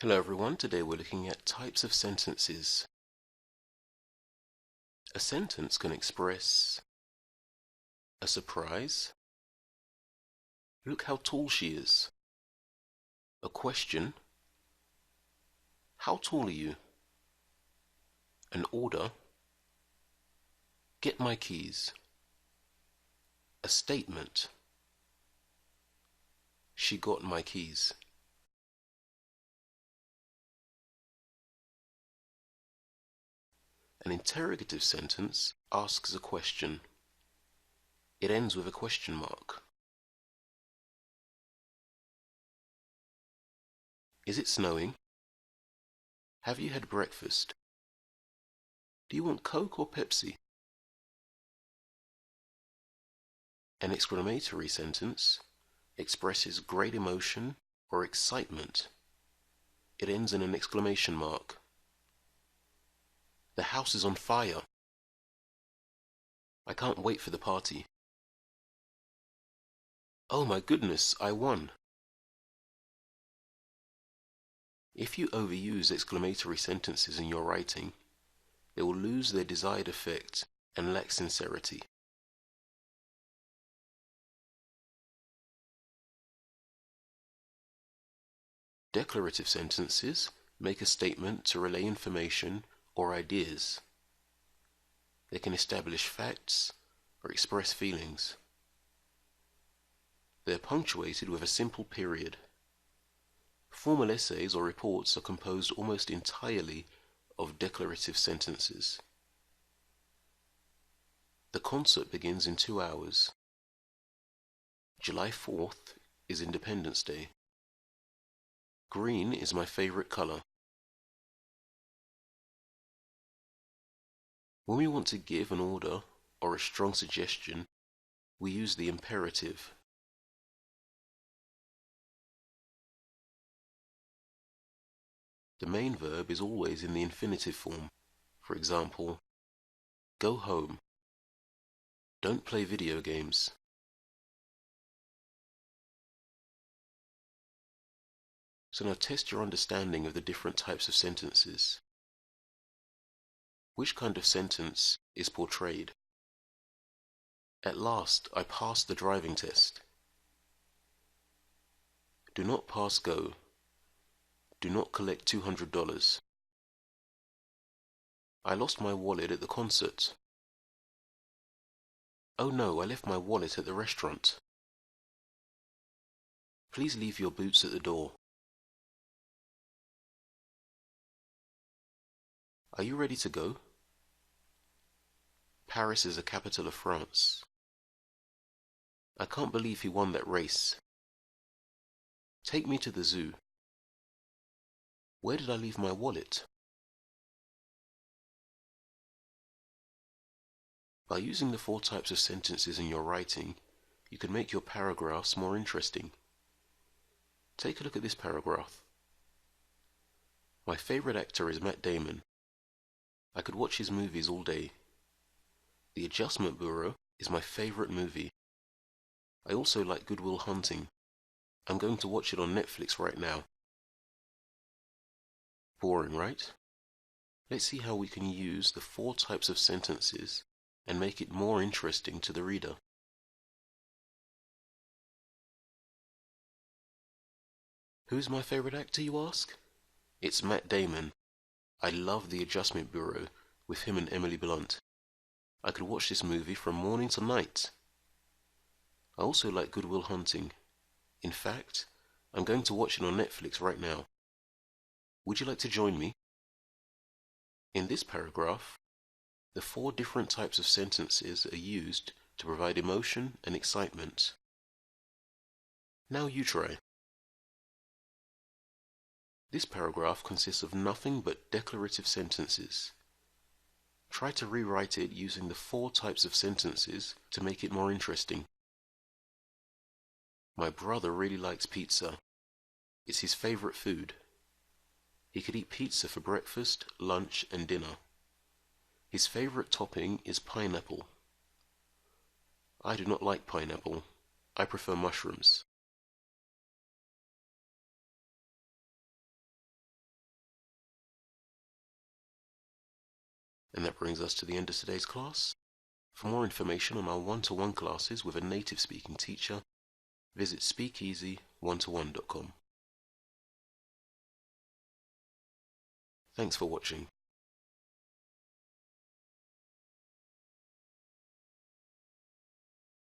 Hello everyone, today we're looking at types of sentences. A sentence can express a surprise, look how tall she is, a question, how tall are you, an order, get my keys, a statement, she got my keys. An interrogative sentence asks a question. It ends with a question mark. Is it snowing? Have you had breakfast? Do you want Coke or Pepsi? An exclamatory sentence expresses great emotion or excitement. It ends in an exclamation mark. The house is on fire. I can't wait for the party. Oh my goodness, I won. If you overuse exclamatory sentences in your writing, they will lose their desired effect and lack sincerity. Declarative sentences make a statement to relay information or ideas. They can establish facts or express feelings. They are punctuated with a simple period. Formal essays or reports are composed almost entirely of declarative sentences. The concert begins in 2 hours. July 4th is Independence Day. Green is my favorite color. When we want to give an order or a strong suggestion, we use the imperative. The main verb is always in the infinitive form. For example, go home. Don't play video games. So now test your understanding of the different types of sentences. Which kind of sentence is portrayed? At last, I passed the driving test. Do not pass go. Do not collect $200. I lost my wallet at the concert. Oh no, I left my wallet at the restaurant. Please leave your boots at the door. Are you ready to go? Paris is the capital of France. I can't believe he won that race. Take me to the zoo. Where did I leave my wallet? By using the 4 types of sentences in your writing, you can make your paragraphs more interesting. Take a look at this paragraph. My favorite actor is Matt Damon. I could watch his movies all day. The Adjustment Bureau is my favorite movie. I also like Good Will Hunting. I'm going to watch it on Netflix right now. Boring, right? Let's see how we can use the 4 types of sentences and make it more interesting to the reader. Who's my favorite actor, you ask? It's Matt Damon. I love The Adjustment Bureau with him and Emily Blunt. I could watch this movie from morning to night. I also like Good Will Hunting. In fact, I'm going to watch it on Netflix right now. Would you like to join me? In this paragraph, the 4 different types of sentences are used to provide emotion and excitement. Now you try. This paragraph consists of nothing but declarative sentences. Try to rewrite it using the 4 types of sentences to make it more interesting. My brother really likes pizza. It's his favorite food. He could eat pizza for breakfast, lunch, and dinner. His favorite topping is pineapple. I do not like pineapple. I prefer mushrooms. And that brings us to the end of today's class. For more information on our one-to-one classes with a native speaking teacher, visit speakeasy1to1.com. Thanks for watching.